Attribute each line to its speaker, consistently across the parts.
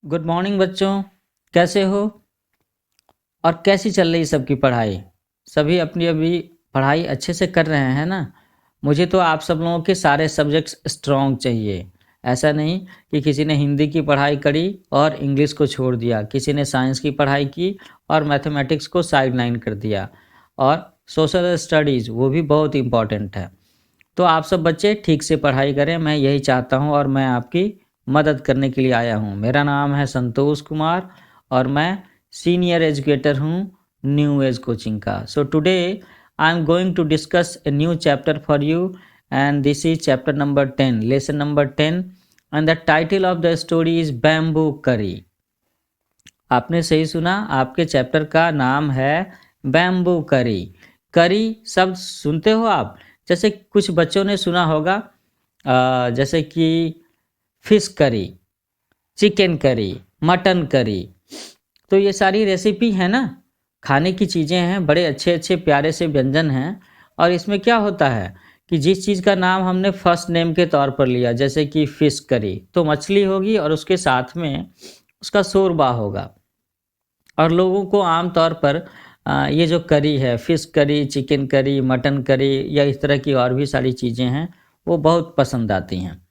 Speaker 1: Good morning बच्चों, कैसे हो और कैसी चल रही सबकी पढ़ाई। सभी अपनी अभी पढ़ाई अच्छे से कर रहे हैं ना। मुझे तो आप सब लोगों के सारे सब्जेक्ट्स स्ट्रॉन्ग चाहिए। ऐसा नहीं कि किसी ने हिंदी की पढ़ाई करी और इंग्लिश को छोड़ दिया, किसी ने साइंस की पढ़ाई की और मैथमेटिक्स को साइड लाइन कर दिया, और सोशल स्टडीज़ वो भी बहुत इम्पॉर्टेंट है। तो आप सब बच्चे ठीक से पढ़ाई करें, मैं यही चाहता हूँ और मैं आपकी मदद करने के लिए आया हूँ। मेरा नाम है संतोष कुमार और मैं सीनियर एजुकेटर हूँ न्यू एज कोचिंग का। So today I am going to discuss a new chapter for you and this is chapter number 10, lesson number 10, and the title of the story is bamboo curry. आपने सही सुना, आपके chapter का नाम है bamboo करी। करी शब्द सुनते हो आप, जैसे कुछ बच्चों ने सुना होगा जैसे कि fish curry, chicken curry, mutton curry. तो ये सारी रेसिपी है ना, खाने की चीज़ें हैं, बड़े अच्छे अच्छे प्यारे से व्यंजन हैं। और इसमें क्या होता है कि जिस चीज़ का नाम हमने फर्स्ट नेम के तौर पर लिया, जैसे कि फिश करी, तो मछली होगी और उसके साथ में उसका शोरबा होगा। और लोगों को आम तौर पर ये जो करी है, fish curry, chicken curry, mutton curry या इस तरह की और भी सारी चीज़ें हैं, वो बहुत पसंद आती हैं।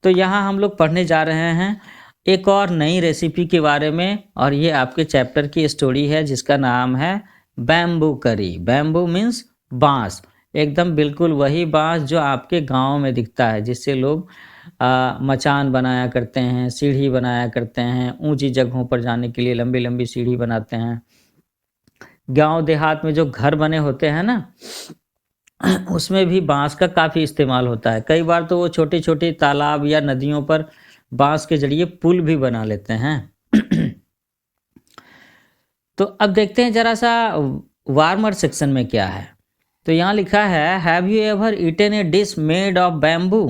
Speaker 1: तो यहाँ हम लोग पढ़ने जा रहे हैं एक और नई रेसिपी के बारे में, और ये आपके चैप्टर की स्टोरी है जिसका नाम है बैम्बू करी। बैम्बू मीन्स बाँस, एकदम बिल्कुल वही बाँस जो आपके गाँव में दिखता है, जिससे लोग मचान बनाया करते हैं, सीढ़ी बनाया करते हैं, ऊंची जगहों पर जाने के लिए लंबी लंबी सीढ़ी बनाते हैं। गांव देहात में जो घर बने होते हैं ना, उसमें भी बांस का काफ़ी इस्तेमाल होता है। कई बार तो वो छोटी छोटी तालाब या नदियों पर बांस के जरिए पुल भी बना लेते हैं। तो अब देखते हैं जरा सा वार्मर सेक्शन में क्या है। तो यहाँ लिखा है, have you ever eaten a dish made of bamboo.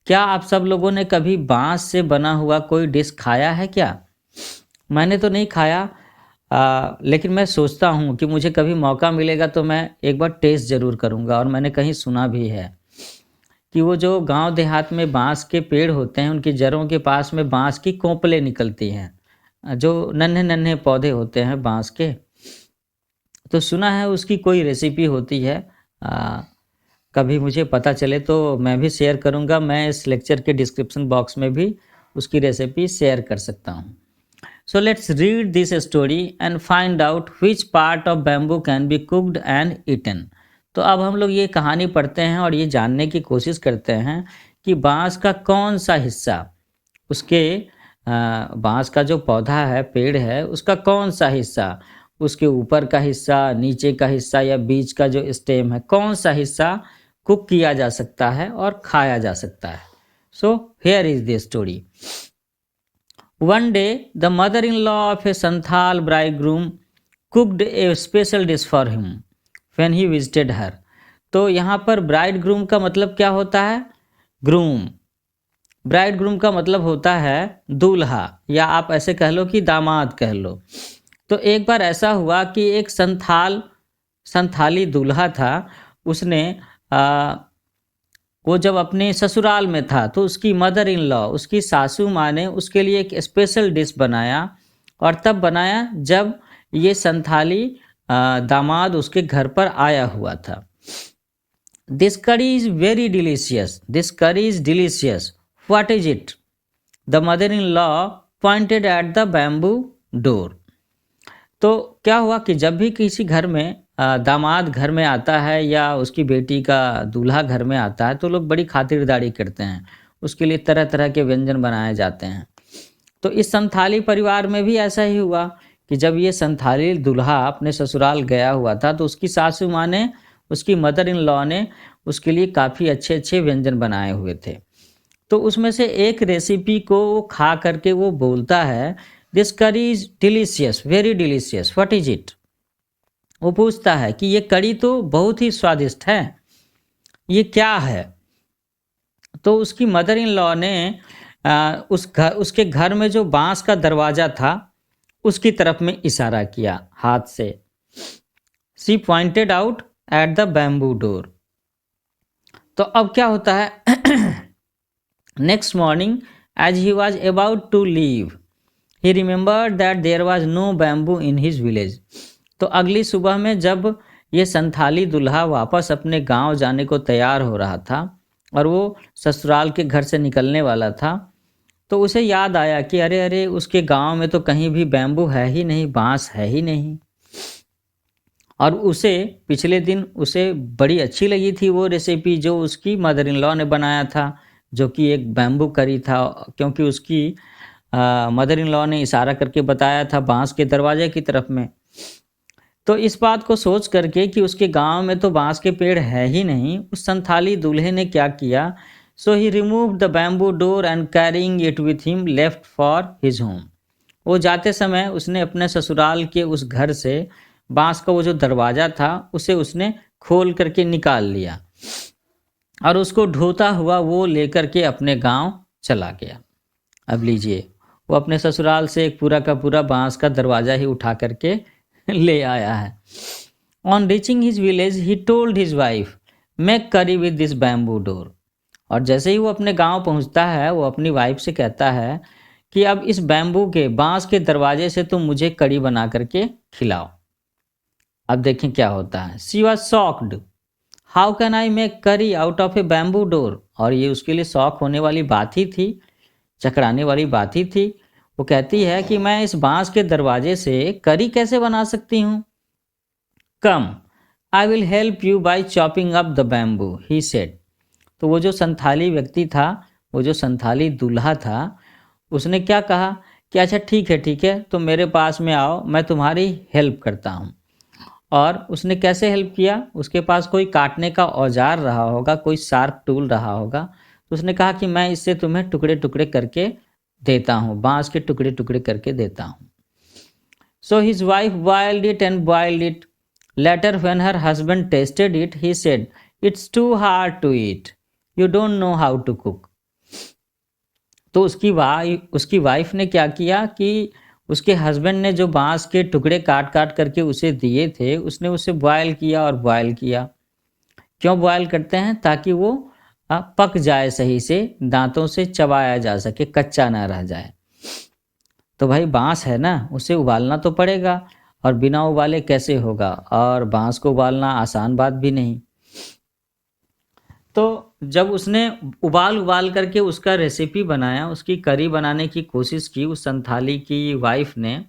Speaker 1: क्या आप सब लोगों ने कभी बांस से बना हुआ कोई डिश खाया है क्या? मैंने तो नहीं खाया, लेकिन मैं सोचता हूँ कि मुझे कभी मौका मिलेगा तो मैं एक बार टेस्ट ज़रूर करूँगा। और मैंने कहीं सुना भी है कि वो जो गांव देहात में बांस के पेड़ होते हैं, उनकी जड़ों के पास में बांस की कोंपलें निकलती हैं, जो नन्हे नन्हे पौधे होते हैं बांस के। तो सुना है उसकी कोई रेसिपी होती है। कभी मुझे पता चले तो मैं भी शेयर करूँगा। मैं इस लेक्चर के डिस्क्रिप्शन बॉक्स में भी उसकी रेसिपी शेयर कर सकता हूँ। So let's read this story and find out which part of bamboo can be cooked and eaten. तो अब हम लोग ये कहानी पढ़ते हैं और ये जानने की कोशिश करते हैं कि बांस का कौन सा हिस्सा, उसके बांस का जो पौधा है, पेड़ है, उसका कौन सा हिस्सा, उसके ऊपर का हिस्सा, नीचे का हिस्सा या बीच का जो स्टेम है, कौन सा हिस्सा कुक किया जा सकता है और खाया जा सकता है। So here is the story. One day, the mother-in-law of a Santhal bridegroom cooked a special dish for him when he visited her. तो यहाँ पर ब्राइड ग्रूम का मतलब क्या होता है? ग्रूम। ब्राइड ग्रूम का मतलब होता है दूल्हा, या आप ऐसे कह लो कि दामाद कह लो। तो एक बार ऐसा हुआ कि एक संथाली दूल्हा था। उसने वो जब अपने ससुराल में था तो उसकी मदर इन लॉ, उसकी सासू माँ ने उसके लिए एक स्पेशल डिश बनाया। और तब बनाया जब ये संथाली दामाद उसके घर पर आया हुआ था। दिस करी इज वेरी डिलीशियस, दिस करी is delicious, what is it? The mother in law pointed eight the bamboo door. तो क्या हुआ कि जब भी किसी घर में दामाद घर में आता है या उसकी बेटी का दूल्हा घर में आता है, तो लोग बड़ी खातिरदारी करते हैं, उसके लिए तरह तरह के व्यंजन बनाए जाते हैं। तो इस संथाली परिवार में भी ऐसा ही हुआ कि जब ये संथाली दूल्हा अपने ससुराल गया हुआ था तो उसकी सासू माँ ने, उसकी मदर इन लॉ ने उसके लिए काफ़ी अच्छे अच्छे व्यंजन बनाए हुए थे। तो उसमें से एक रेसिपी को वो खा करके वो बोलता है, दिस करी is delicious, very delicious, what is it? वो पूछता है कि ये कड़ी तो बहुत ही स्वादिष्ट है, ये क्या है? तो उसकी मदर इन लॉ ने उसके घर में जो बांस का दरवाज़ा था उसकी तरफ में इशारा किया हाथ से। She pointed out at the bamboo door. तो अब क्या होता है, next morning as he was about to leave, he remembered that there was no bamboo in his village. तो अगली सुबह में जब ये संथाली दूल्हा वापस अपने गांव जाने को तैयार हो रहा था और वो ससुराल के घर से निकलने वाला था, तो उसे याद आया कि अरे अरे, उसके गांव में तो कहीं भी बैम्बू है ही नहीं, बांस है ही नहीं। और उसे पिछले दिन उसे बड़ी अच्छी लगी थी वो रेसिपी जो उसकी मदर इन लॉ ने बनाया था, जो कि एक बैम्बू करी था, क्योंकि उसकी मदर इन लॉ ने इशारा करके बताया था बांस के दरवाजे की तरफ में। तो इस बात को सोच करके कि उसके गांव में तो बांस के पेड़ है ही नहीं, उस संथाली दूल्हे ने क्या किया, so he remove the bamboo door and carrying it with him left for his home. वो जाते समय उसने अपने ससुराल के उस घर से बांस का वो जो दरवाज़ा था उसे उसने खोल करके निकाल लिया और उसको ढोता हुआ वो लेकर के अपने गांव चला गया। अब लीजिए, वो अपने ससुराल से एक पूरा का पूरा बांस का दरवाज़ा ही उठा करके ले आया है। On reaching his village he told his wife make करी विद दिस बैम्बू डोर। और जैसे ही वो अपने गांव पहुंचता है, वो अपनी वाइफ से कहता है कि अब इस बैम्बू के बांस के दरवाजे से तुम मुझे कड़ी बना करके खिलाओ। अब देखें क्या होता है। She was shocked, how can I make curry out of a bamboo door. और ये उसके लिए शौक होने वाली बात ही थी, चकराने वाली बात ही थी। वो कहती है कि मैं इस बांस के दरवाजे से करी कैसे बना सकती हूँ। Come, I will help you by chopping up the bamboo, he said. तो वो जो संथाली व्यक्ति था, वो जो संथाली दूल्हा था, उसने क्या कहा कि अच्छा ठीक है, तुम मेरे पास में आओ, मैं तुम्हारी हेल्प करता हूँ। और उसने कैसे हेल्प किया, उसके पास कोई काटने का औजार रहा होगा, कोई शार्प टूल रहा होगा, तो उसने कहा कि मैं इससे तुम्हें टुकड़े टुकड़े करके देता हूँ, बांस के टुकड़े टुकड़े करके देता हूँ। So his wife boiled it and boiled it. Later when her husband tasted it he said it's too hard to eat, you don't know how to cook. तो उसकी वाइफ ने क्या किया कि उसके हस्बैंड ने जो बांस के टुकड़े काट काट करके उसे दिए थे, उसने उसे बॉयल किया और बॉयल किया। क्यों बॉयल करते हैं, ताकि वो पक जाए सही से, दांतों से चबाया जा सके, कच्चा ना रह जाए। तो भाई बांस है ना, उसे उबालना तो पड़ेगा, और बिना उबाले कैसे होगा, और बांस को उबालना आसान बात भी नहीं। तो जब उसने उबाल उबाल करके उसका रेसिपी बनाया, उसकी करी बनाने की कोशिश की उस संथाली की वाइफ ने,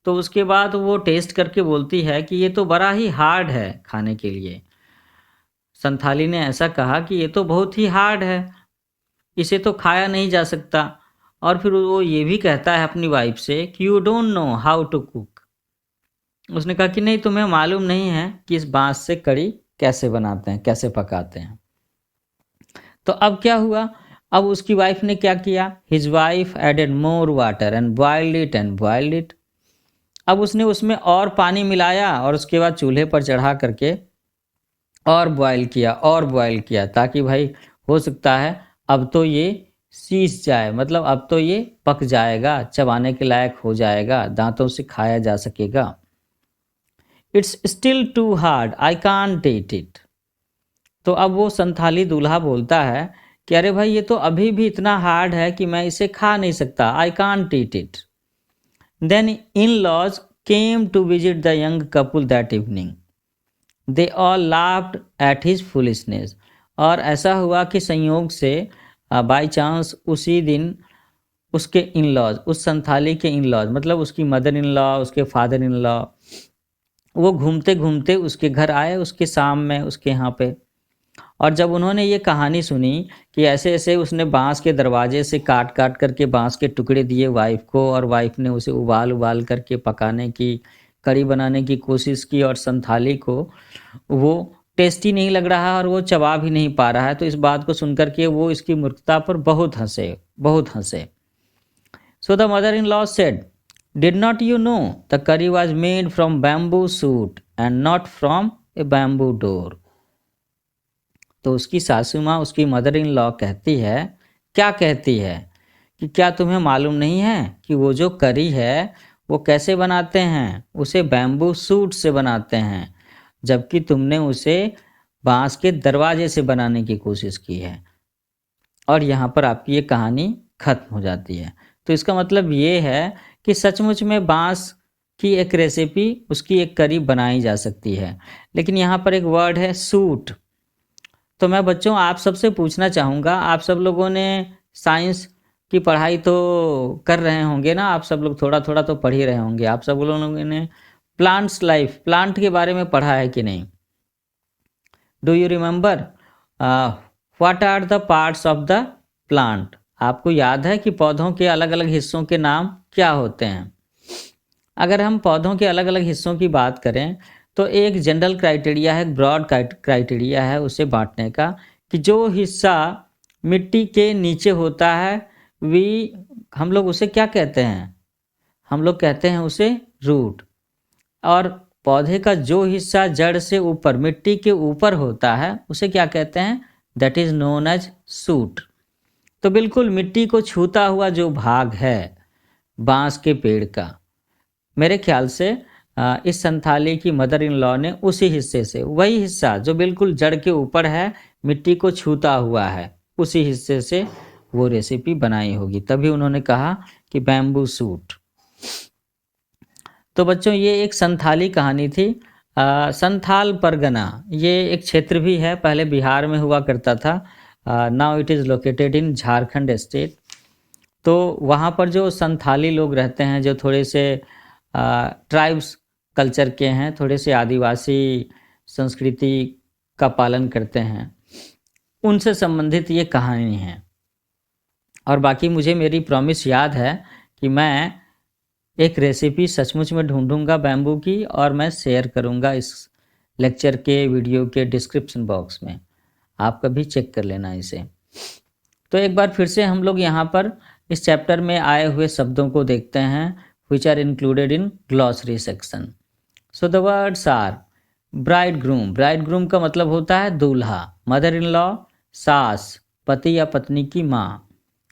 Speaker 1: तो उसके बाद वो टेस्ट करके बोलती है कि ये तो बड़ा ही हार्ड है खाने के लिए। संथाली ने ऐसा कहा कि ये तो बहुत ही हार्ड है, इसे तो खाया नहीं जा सकता। और फिर वो ये भी कहता है अपनी वाइफ से कि you don't know how to cook. उसने कहा कि नहीं, तुम्हें मालूम नहीं है कि इस बांस से कड़ी कैसे बनाते हैं, कैसे पकाते हैं। तो अब क्या हुआ, अब उसकी वाइफ ने क्या किया, his wife added more water and boiled it and boiled it. अब उसने उसमें और पानी मिलाया और उसके बाद चूल्हे पर चढ़ा करके और बॉयल किया और बॉयल किया, ताकि भाई हो सकता है अब तो ये सीज जाए, मतलब अब तो ये पक जाएगा, चबाने के लायक हो जाएगा, दांतों से खाया जा सकेगा। It's still too hard, I can't eat it. तो अब वो संथाली दूल्हा बोलता है कि अरे भाई, ये तो अभी भी इतना हार्ड है कि मैं इसे खा नहीं सकता, I can't eat it. Then in laws came to visit the young couple that evening, they all laughed at his foolishness. और ऐसा हुआ कि संयोग से बाई चांस उसी दिन उसके इन लॉज, उस संथाली के इन लॉज, मतलब उसकी मदर इन लॉ, उसके फादर इन लॉ, वो घूमते घूमते उसके घर आए, उसके शाम में उसके यहाँ पे। और जब उन्होंने ये कहानी सुनी कि ऐसे ऐसे उसने बांस के दरवाजे से काट काट करके बांस के टुकड़े दिए वाइफ को, और वाइफ ने उसे उबाल उबाल करके पकाने की, कड़ी बनाने की कोशिश की, और संथाली को वो टेस्टी नहीं लग रहा और वो चबा भी नहीं पा रहा है, तो इस बात को सुनकर के वो इसकी मूर्खता पर बहुत हंसे, बहुत हंसे। So the mother in law said, did not you know the करी was made from bamboo suit and not from A bamboo door. तो उसकी सासू माँ, उसकी मदर इन लॉ कहती है, क्या कहती है कि क्या तुम्हें मालूम नहीं है कि वो जो करी है वो कैसे बनाते हैं, उसे बैम्बू सूट से बनाते हैं, जबकि तुमने उसे बांस के दरवाजे से बनाने की कोशिश की है। और यहाँ पर आपकी ये कहानी खत्म हो जाती है। तो इसका मतलब ये है कि सचमुच में बांस की एक रेसिपी, उसकी एक करी बनाई जा सकती है। लेकिन यहाँ पर एक वर्ड है सूट। तो मैं बच्चों आप सबसे पूछना चाहूँगा, आप सब लोगों ने साइंस की पढ़ाई तो कर रहे होंगे ना, आप सब लोग थोड़ा थोड़ा तो पढ़ ही रहे होंगे। आप सब लोगों ने प्लांट्स लाइफ, प्लांट के बारे में पढ़ा है कि नहीं? Do you remember what are the parts of the plant? आपको याद है कि पौधों के अलग अलग हिस्सों के नाम क्या होते हैं? अगर हम पौधों के अलग अलग हिस्सों की बात करें तो एक जनरल क्राइटेरिया है, ब्रॉड क्राइटेरिया है उसे बांटने का, कि जो हिस्सा मिट्टी के नीचे होता है वी हम लोग उसे क्या कहते हैं? हम लोग कहते हैं उसे रूट। और पौधे का जो हिस्सा जड़ से ऊपर, मिट्टी के ऊपर होता है, उसे क्या कहते हैं? That is known as soot. तो बिल्कुल मिट्टी को छूता हुआ जो भाग है बांस के पेड़ का, मेरे ख्याल से इस संथाली की मदर इन लॉ ने उसी हिस्से से, वही हिस्सा जो बिल्कुल जड़ के ऊपर है, मिट्टी को छूता हुआ है, उसी हिस्से से वो रेसिपी बनाई होगी, तभी उन्होंने कहा कि बैम्बू सूट। तो बच्चों ये एक संथाली कहानी थी। संथाल परगना ये एक क्षेत्र भी है, पहले बिहार में हुआ करता था, now it is located in Jharkhand state. तो वहाँ पर जो संथाली लोग रहते हैं, जो थोड़े से ट्राइब्स कल्चर के हैं, थोड़े से आदिवासी संस्कृति का पालन करते हैं, उनसे संबंधित ये कहानी है। और बाकी मुझे मेरी प्रॉमिस याद है कि मैं एक रेसिपी सचमुच में ढूंढूंगा बैम्बू की, और मैं शेयर करूंगा इस लेक्चर के वीडियो के डिस्क्रिप्शन बॉक्स में, आप कभी चेक कर लेना इसे। तो एक बार फिर से हम लोग यहाँ पर इस चैप्टर में आए हुए शब्दों को देखते हैं, which are included in glossary section. So the words are bridegroom, bridegroom का मतलब होता है दूल्हा, mother in law सास, पति या पत्नी की माँ,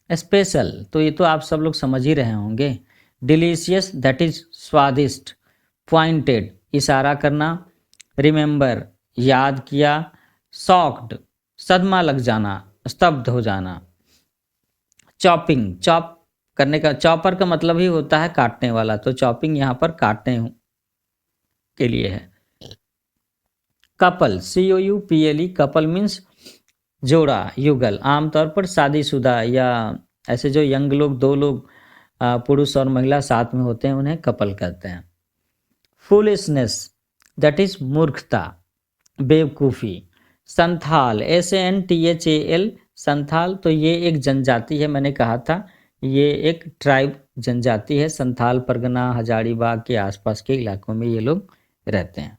Speaker 1: स्पेशल तो ये तो आप सब लोग समझ ही रहे होंगे, डिलीशियस दैट इज स्वादिष्ट, पॉइंटेड इशारा करना, रिमेंबर याद किया, शॉक्ड सदमा लग जाना, स्तब्ध हो जाना, चॉपिंग चॉप करने का, चॉपर का मतलब ही होता है काटने वाला, तो चॉपिंग यहाँ पर काटने के लिए है। कपल COUPLE, कपल मीन्स जोड़ा, युगल, आमतौर पर शादीशुदा या ऐसे जो यंग लोग, दो लोग पुरुष और महिला साथ में होते हैं, उन्हें कपल कहते हैं। फुलिशनेस दैट इज मूर्खता, बेवकूफ़ी। संथाल SANTHAL, संथाल तो ये एक जनजाति है, मैंने कहा था ये एक ट्राइब जनजाति है, संथाल परगना हजारीबाग के आसपास के इलाकों में ये लोग रहते हैं।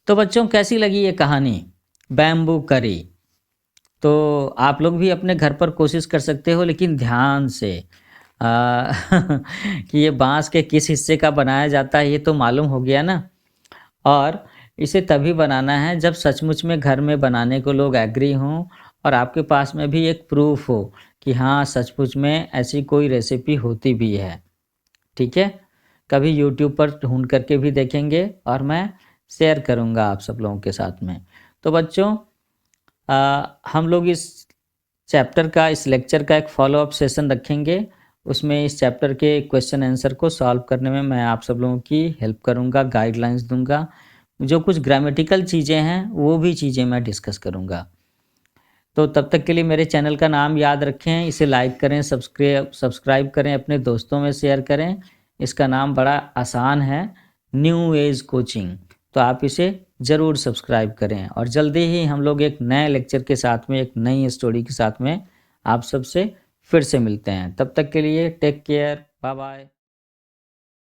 Speaker 1: तो बच्चों कैसी लगी ये कहानी बैम्बू करी? तो आप लोग भी अपने घर पर कोशिश कर सकते हो, लेकिन ध्यान से कि ये बांस के किस हिस्से का बनाया जाता है ये तो मालूम हो गया ना। और इसे तभी बनाना है जब सचमुच में घर में बनाने को लोग एग्री हों, और आपके पास में भी एक प्रूफ हो कि हाँ सचमुच में ऐसी कोई रेसिपी होती भी है। ठीक है, कभी यूट्यूब पर ढूंढ करके भी देखेंगे और मैं शेयर करूँगा आप सब लोगों के साथ में। तो बच्चों हम लोग इस चैप्टर का, इस लेक्चर का एक फॉलोअप सेशन रखेंगे, उसमें इस चैप्टर के क्वेश्चन आंसर को सॉल्व करने में मैं आप सब लोगों की हेल्प करूँगा, गाइडलाइंस दूंगा, जो कुछ ग्रामेटिकल चीज़ें हैं वो भी चीज़ें मैं डिस्कस करूँगा। तो तब तक के लिए मेरे चैनल का नाम याद रखें, इसे लाइक करें, सब्सक्राइब करें, अपने दोस्तों में शेयर करें। इसका नाम बड़ा आसान है, न्यू एज कोचिंग, तो आप इसे ज़रूर सब्सक्राइब करें। और जल्दी ही हम लोग एक नए लेक्चर के साथ में, एक नई स्टोरी के साथ में आप सबसे फिर से मिलते हैं। तब तक के लिए टेक केयर, बाय बाय।